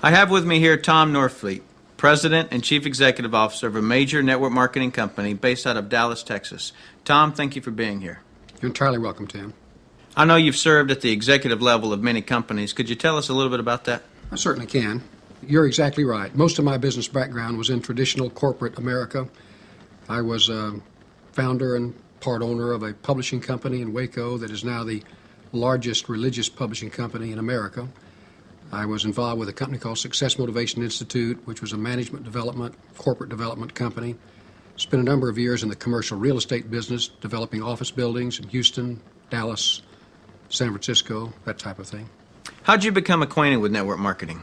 I have with me here Tom Norfleet, President and Chief Executive Officer of a major network marketing company based out of Dallas, Texas. Tom, thank you for being here. You're entirely welcome, Tim. I know you've served at the executive level of many companies. Could you tell us a little bit about that? I certainly can. You're exactly right. Most of my business background was in traditional corporate America. I was a founder and part owner of a publishing company in Waco that is now the largest religious publishing company in America. I was involved with a company called Success Motivation Institute, which was a management development, corporate development company. Spent a number of years in the commercial real estate business, developing office buildings in Houston, Dallas, San Francisco, that type of thing. How'd you become acquainted with network marketing?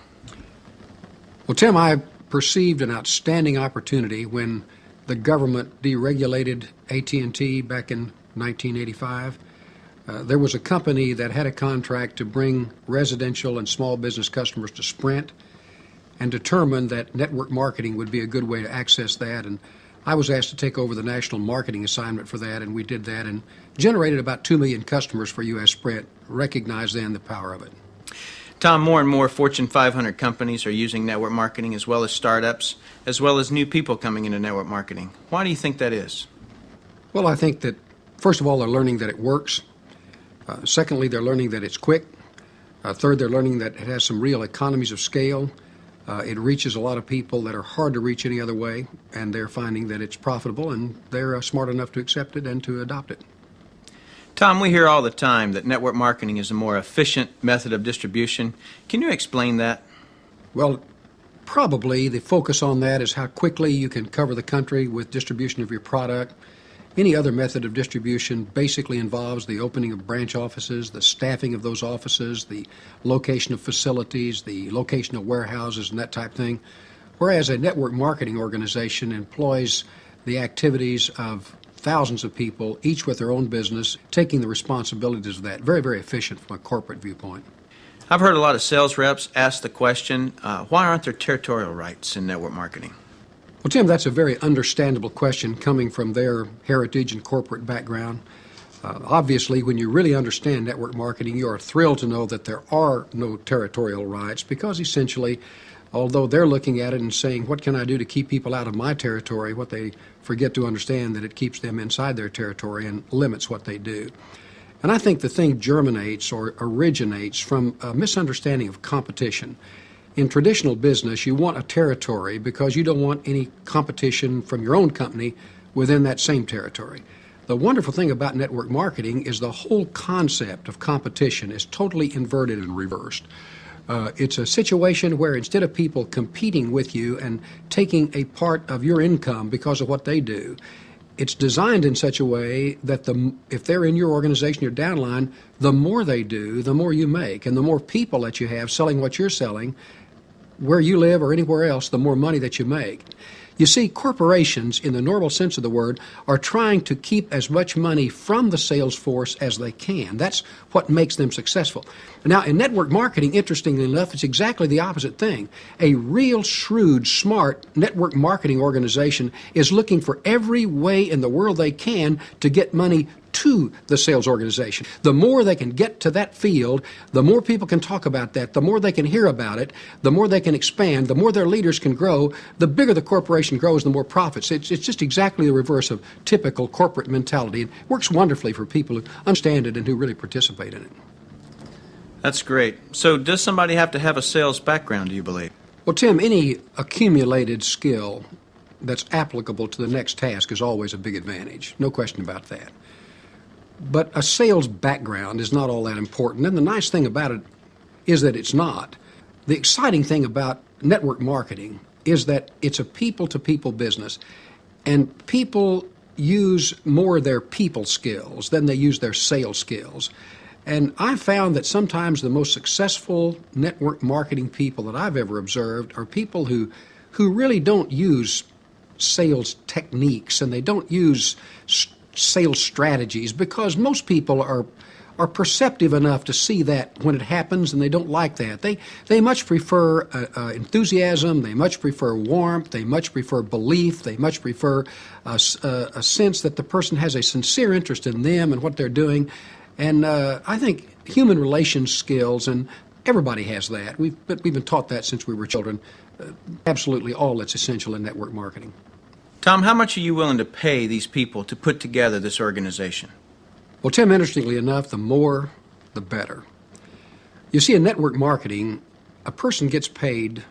Well, Tim, I perceived an outstanding opportunity when the government deregulated AT&T back in 1985. There was a company that had a contract to bring residential and small business customers to Sprint and determined that network marketing would be a good way to access that. And I was asked to take over the national marketing assignment for that, and we did that and generated about 2 million customers for U.S. Sprint, recognized then the power of it. Tom, more and more Fortune 500 companies are using network marketing, as well as startups, as well as new people coming into network marketing. Why do you think that is? Well, I think that, first of all, they're learning that it works. Secondly, they're learning that it's quick. Third, they're learning that it has some real economies of scale. It reaches a lot of people that are hard to reach any other way, and they're finding that it's profitable, and they're smart enough to accept it and to adopt it. Tom, we hear all the time that network marketing is a more efficient method of distribution. Can you explain that? Well, probably the focus on that is how quickly you can cover the country with distribution of your product. Any other method of distribution basically involves the opening of branch offices, the staffing of those offices, the location of facilities, the location of warehouses, and that type of thing. Whereas a network marketing organization employs the activities of thousands of people, each with their own business, taking the responsibilities of that. Very, very efficient from a corporate viewpoint. I've heard a lot of sales reps ask the question, why aren't there territorial rights in network marketing? Well, Tim, that's a very understandable question coming from their heritage and corporate background. Obviously, when you really understand network marketing, you are thrilled to know that there are no territorial rights because essentially, although they're looking at it and saying, what can I do to keep people out of my territory, what they forget to understand that it keeps them inside their territory and limits what they do. And I think the thing germinates or originates from a misunderstanding of competition. In traditional business, you want a territory because you don't want any competition from your own company within that same territory. The wonderful thing about network marketing is the whole concept of competition is totally inverted and reversed. It's a situation where instead of people competing with you and taking a part of your income because of what they do, it's designed in such a way that if they're in your organization, your downline, the more they do, the more you make. And the more people that you have selling what you're selling, where you live or anywhere else, the more money that you make. You see, corporations, in the normal sense of the word, are trying to keep as much money from the sales force as they can. That's what makes them successful. Now, in network marketing, interestingly enough, it's exactly the opposite thing. A real shrewd, smart network marketing organization is looking for every way in the world they can to get money to the sales organization. The more they can get to that field, the more people can talk about that, the more they can hear about it, the more they can expand, the more their leaders can grow, the bigger the corporation grows, the more profits. It's just exactly the reverse of typical corporate mentality. It works wonderfully for people who understand it and who really participate in it. That's great. So does somebody have to have a sales background, do you believe? Well, Tim, any accumulated skill that's applicable to the next task is always a big advantage. No question about that. But a sales background is not all that important, and the nice thing about it is that it's not. The exciting thing about network marketing is that it's a people-to-people business, and people use more of their people skills than they use their sales skills. And I found that sometimes the most successful network marketing people that I've ever observed are people who really don't use sales techniques, and they don't use sales strategies, because most people are perceptive enough to see that when it happens, and they don't like that. They much prefer enthusiasm, they much prefer warmth, they much prefer belief, they much prefer a sense that the person has a sincere interest in them and what they're doing. And I think human relations skills and Everybody has that. We've been taught that since we were children. Absolutely all that's essential in network marketing. Tom, how much are you willing to pay these people to put together this organization? Well, Tim, interestingly enough, the more, the better. You see, in network marketing, a person gets paid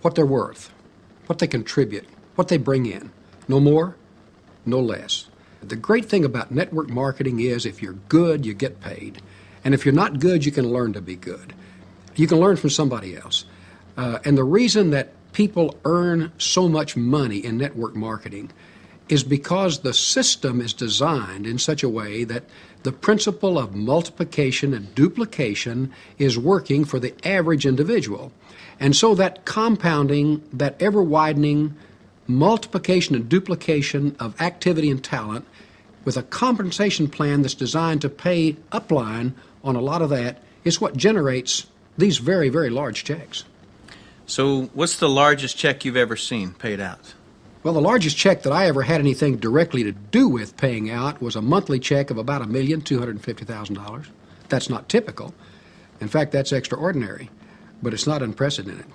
what they're worth, what they contribute, what they bring in. No more, no less. The great thing about network marketing is if you're good, you get paid. And if you're not good, you can learn to be good. You can learn from somebody else. And the reason that people earn so much money in network marketing is because the system is designed in such a way that the principle of multiplication and duplication is working for the average individual. And so that compounding, that ever-widening multiplication and duplication of activity and talent with a compensation plan that's designed to pay upline on a lot of that is what generates these very, very large checks. So what's the largest check you've ever seen paid out? Well, the largest check that I ever had anything directly to do with paying out was a monthly check of about $1,250,000. That's not typical. In fact, that's extraordinary, but it's not unprecedented.